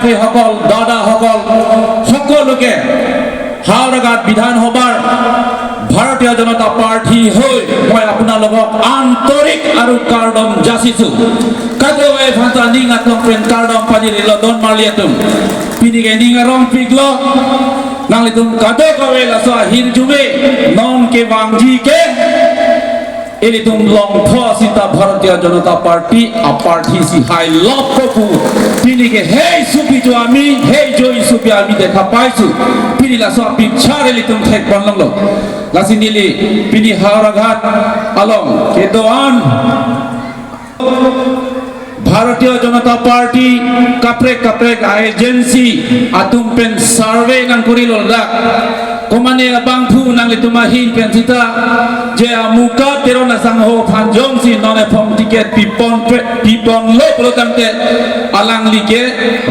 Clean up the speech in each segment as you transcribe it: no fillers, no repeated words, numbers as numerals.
ভাতৃসকল দাদাসকল সকলোকে হাওড়াঘাট বিধানসভাৰ ভাৰতীয় জনতা পাৰ্টি হৈ মই আপোনালোকক আন্তৰিক আৰু কাৰ্ডম যাচিছো কাদৱে ভাষা নিঙাতং পেন কাৰ্ডম পাজিল দন মালিয়াতুম পিনিকে নিঙাৰং পিগলো নালিতুম কাদে কবে লাসা হিরজুবে নন কে বাংজি কে এলিতুম লং ফসিতা ভারতীয় জনতা পার্টি আ পার্টি সি হাই লভ কপু পিনিকে হেই সুপি जो আমি হেই জয় সুপি আমি দেখা পাইছো পিনি লাসা পিছার এলিতুম ঠেক বনলং লাসি নিলি পিনি হাওড়াঘাট আলম কে দোয়ান भारतीय Janata party काप्रे agency Atum pen सर्वे नंकुरी लोलदा कोमाने बांगफु नांगले तुमा हिन पेन सिता जे मुका तेरो ना संग हो फांजों सी नने फॉर्म टिकट पिपन लो प्रोतंते अलंगली के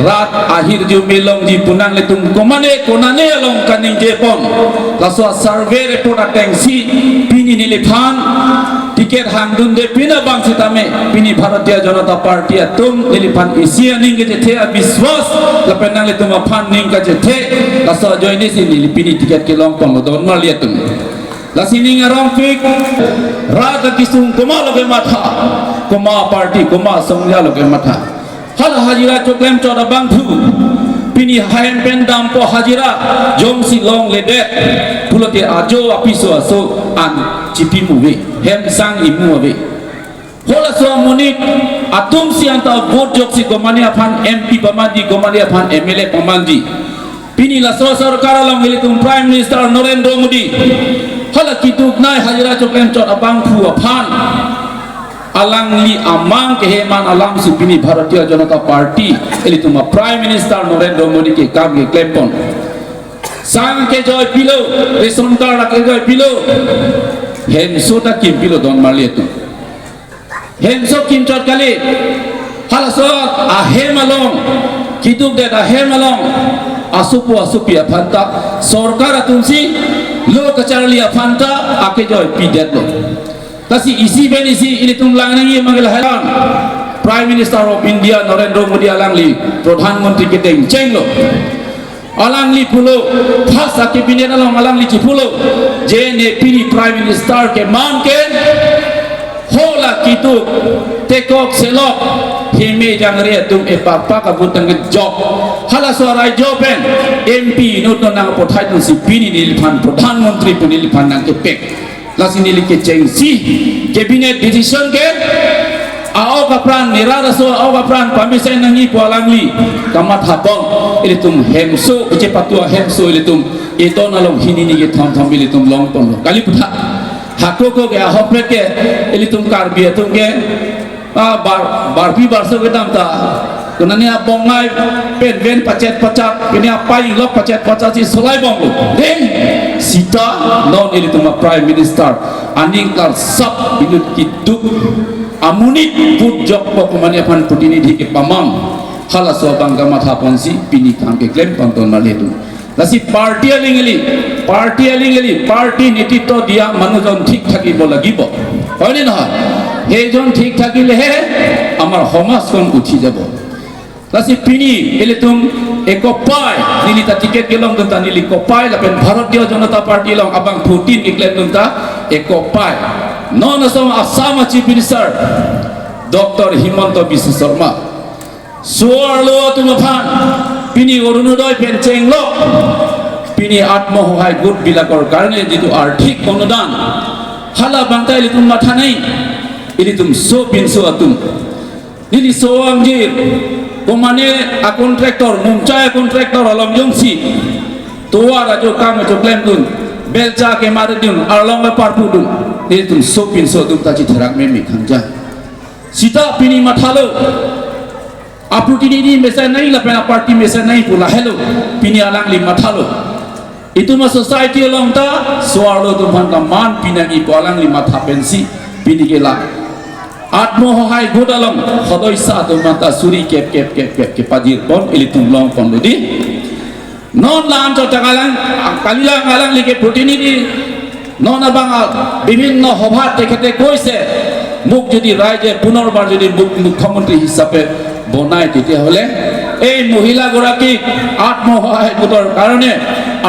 रात आखिर जो मेलों जी पुनांगले तुम कोनाने अलंग कनिंग जे पन लासो सर्वे रिपोर्ट अटेंसी पिनी निलिफान टिकट हांगदुन दे पिना बांग सिता में पिनी भारतीय जनता पार्टी तुम निलिफान एशिया निंग जे थे विश्वास लपेनांगले तुम फान निंग का जे थे लासो जॉइने सी निलिपिनी टिकट के लॉन्ग पन दोन मार लिया तुम लासी निंग रॉन्ग फिक रात किसुम कोमा लोगे माथा कोमा पार्टी कोमा संज्ञा लोगे माथा हल हाजिरा चोक्लेम चौड़ा बांगथु पिनी हायन पेन दाम पो हाजिरा जोंसी लॉन्ग लेदे पुलोते आजो अपिसो असो आन चिपी मुवे हेम सांग इमु अवे होला सो मुनिक आतुम सियांता वोट जोक्सी गोमानी अफान एमपी पमांजी गोमानी अफान एमएलए पमांजी पिनी लासो सरकार लॉन्ग हेले तुम प्राइम मिनिस्टर नरेंद्र मोदी होला कितुक नाय हाजिरा चोक्लेम चौड़ा बांगथु अफान अलंगली अमांग के हेमान अलंग सुपिनी भारतीय जनता पार्टी एली तुम प्राइम मिनिस्टर नरेंद्र मोदी के काम के क्लेमपन सांग के जॉय पिलो रेशन कार्ड के जॉय पिलो हेमसो ता किम पिलो दोन मारलिए तुम हेमसो किम चोट कले हलसो आ हेमलोंग कितुक दे दा हेमलोंग असुपी अफांता सरकार तुमसी लोक चारली अफांता आके जॉय पी देत लो तसी इसी बेन इसी ini tum langangi manggil halan Prime Minister of India Narendra Modi alangli प्रधानमंत्री के दें चेंगलो alangli pulo khas cabinet along alangli cipulo je ne pini Prime Minister ke man ke hola kitu tekok selok hime jangre tum e papa ka butang ke job hala suara joben MP nut nang pothai tu si pini nilphan प्रधानमंत्री punilphan nang ke pek लासी नीली के चेंसी cabinet decision के आओ कप्रान निरारसो आओ कप्रान permission नहीं पोलांगली कमा थापंग इले तुम हेमसो उचे पतुआ हेमसो इले तुम एतो नलों हिनी नी के थम इले तुम लॉन्ग पन काली पुथा हाको को के हॉपरेट के इले तुम कारबिया तुम के बारपी बारसो के दाम ता कुनाने आप बोंगाई पेन वेन पचेत ini apa yang lo pacet si solai bonglo deng sita non ini tuma prime minister aning kar sab binut kiduk amunit put jok pokmani apan putini di ke pamang hala so bangga matha ponsi pini kam ke claim konton maletu lasi party alingeli party netito dia manujon ঠিক থাকিব লাগিব হয়নি নহয় হেজন ঠিক থাকিলে হে আমার সমাজখন উঠি যাব लासी पिनी एले तुम एको पाय नीली ता टिकट के लोंग तुमता नीली को पाय लापेन भारतीय जनता पार्टी लोंग अबांग 14 के क्लेम तुमता एको पाय नॉन Assam Assam chief minister doctor Himanta Biswa Sarma सुवरलो तुम फान पिनी अरुणोदय पेंचेंग लो पिनी आत्मसहाय गोट बिलाकर कारणे जितु आर्थिक अनुदान हाला बांगता एले तुम माथा नहीं एले तुम सो पिनसो तुम नीली सोवांगजीर कोमाने आ कॉन्ट्रैक्टर मुंचाय कॉन्ट्रैक्टर अलम योंसी तोवा राजो काम जो क्लेम दुन बेलचा के मारे दुन अरलोंग में पारपु दुन ये तुम सोपिन सो तुम ताची थराक में मिखंजा सीता पिनी मथालो आपुटी नी मेसा नहीं लपेना पार्टी मेसा नहीं पुला हेलो पिनी अलंगली मथालो itu mah society along ta suarlo tu banta man pinangi polangi matha pensi pini kela आत्मसहाय गोट अलम सदस्य तो माता सुरी के पाजिर पन इली तुम लॉन्ग पन लदी नॉन लाम तो तगालां कालिला गालां लिखे प्रतिनिधि नॉन अबांग विभिन्न सभा तेखेते কৈছে मुख যদি রাজ্যে পুনর্বার যদি মুখ্যমন্ত্রী হিসাবে বনায় তেতিয়াহলে এই মহিলাগৰাকীক আত্মসহায়ক গোটৰ কাৰণে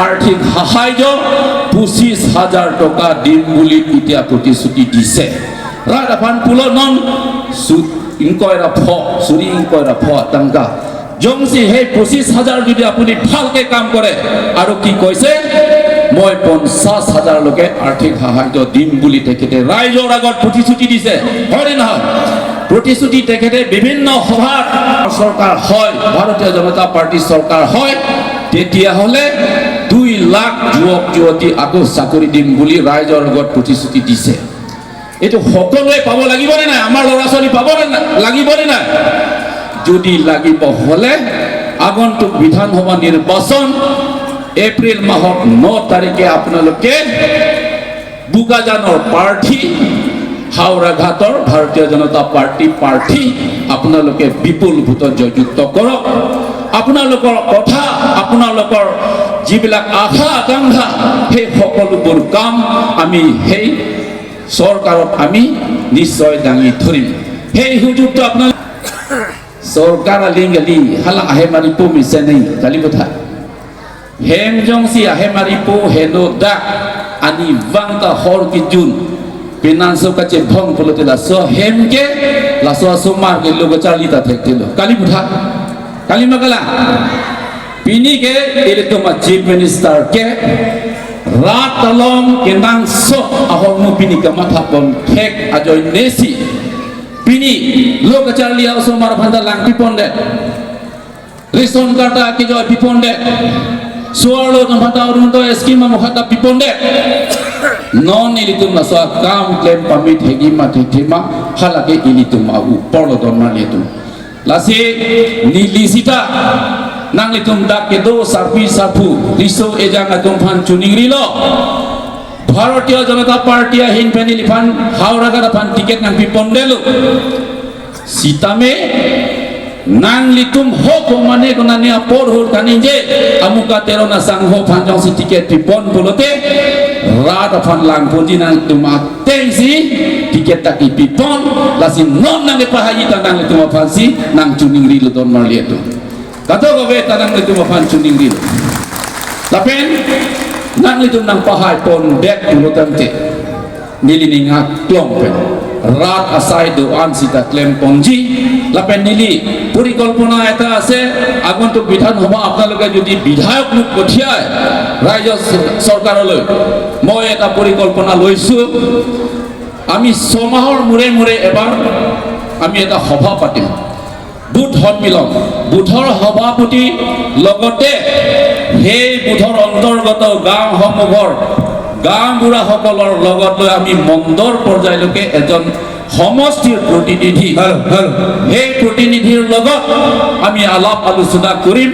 আৰ্থিক সাহায্য 25,000 টকা দিম বুলি এতিয়া প্ৰতিশ্ৰুতি দিছে ৰাত আফান পুলনন ইনকয়ৰা ফ সুৰি ইনকয়ৰা ফ টাংকা জংসি হে 25,000 যদি আপুনি ভালকে কাম কৰে আৰু কি কৈছে মই 50,000 লোকে আৰ্থিক সাহায্য দিম বুলি তেখেতে ৰাইজৰ আগত প্ৰতিশ্ৰুতি দিছে হয় নহয় প্ৰতিশ্ৰুতি তেখেতে বিভিন্ন সভাত চৰকাৰ হয় ভাৰতীয় জনতা পাৰ্টি চৰকাৰ হয় তেতিয়া হলে 2 লাখ যুৱক যুৱতী আকৌ চাকৰি দিম বুলি ৰাইজৰ আগত প্ৰতিশ্ৰুতি দিছে এটো সকলোৱে পাব লাগিব নে নাই আমাৰ ল'ৰা ছোৱালী পাব লাগিব নে নাই যদি লাগিব হলে আগন্তুক বিধানসভা নিৰ্বাচন এপ্ৰিল মাহৰ 9 তাৰিখে আপোনালোকে বুকাজানৰ প্ৰাৰ্থী হাওড়াঘাটৰ ভাৰতীয় জনতা পাৰ্টি প্ৰাৰ্থী আপোনালোকে বিপুল ভোটত জয়যুক্ত কৰক আপোনালোকৰ কথা আপোনালোকৰ যিবিলাক আশা আকাংক্ষা সেই সকলোবোৰ কাম আমি সেই চৰকাৰত আমি নিশ্চয় দাঙি ধৰিম সেই সুযোগটো আপোনালোক सरकार लिंगली हला आहे मारी पो मिसे नहीं कली बथा हेम जोंसी आहे मारी पो हेलो दा ani vangta hor ki jun pinanso ka che bhong polote la so hem ke la so somar ke logo charlita thekte lo kali butha kali magala pini ke ele to ma chief minister ke rat talom kendang so ahor mu pini ka matha pon thek ajoy nesi pini logo charli aso mar phanda lang piponde rison kata ki jo piponde suarlo tempat orang tu eskima mukhata piponde non ilitum nasa kam claim permit hegi mati tema halake ilitum au porlo don malitum lasi nilisita nang litum dak kedo sarpi sarpu riso ejang atum phan chuningri lo Bharatiya Janata Party hin penili phan haura gara phan tiket nang piponde lo sitame nang litum ho ko mane ko nani apor hol kaninje amuka tero na sang ho phan jong si tiket pipon bolote rada phan lang ponji nang tuma tensi tiket taki pipon lasi non nang le pahayi tanang litum phan si nang chuning ri lo don marli itu kato ko ve tanang litum phan chuning ri lapen nang litum nang pahai pon dek bulotamte nili ninga klompen রাত আসাই দোয়ান সিতা claim পঞ্জি লাপেন নিলি পরিকল্পনা এটা আছে আগন্তুক বিধানসভা আপোনালোকে যদি বিধায়ক মোক পঠিয়ায় ৰাজ্য চৰকাৰলৈ মই এটা পৰিকল্পনা লৈছো আমি 6 মাহৰ মূৰে মূৰে এবাৰ আমি এটা সভা পাতিম বুথ সন্মিলন বুথৰ সভাপতি লগতে সেই বুথৰ অন্তৰ্গত গাঁওসমূহৰ গাঁও বুঢ়া সকলৰ লগত লৈ আমি মন্দৰ পৰ্যায়লৈকে এজন সমষ্টিৰ প্ৰতিনিধি সেই প্ৰতিনিধিৰ লগত আমি আলাপ আলোচনা কৰিম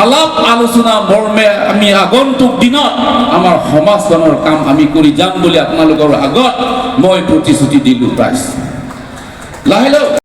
আলাপ আলোচনা মৰ্মে আমি আগন্তুক দিনত আমাৰ সমাজখনৰ কাম আমি কৰি যাম বুলি আপোনালোকৰ আগত মই প্ৰতিশ্ৰুতি দিলো প্ৰাইজ লাহে লাহে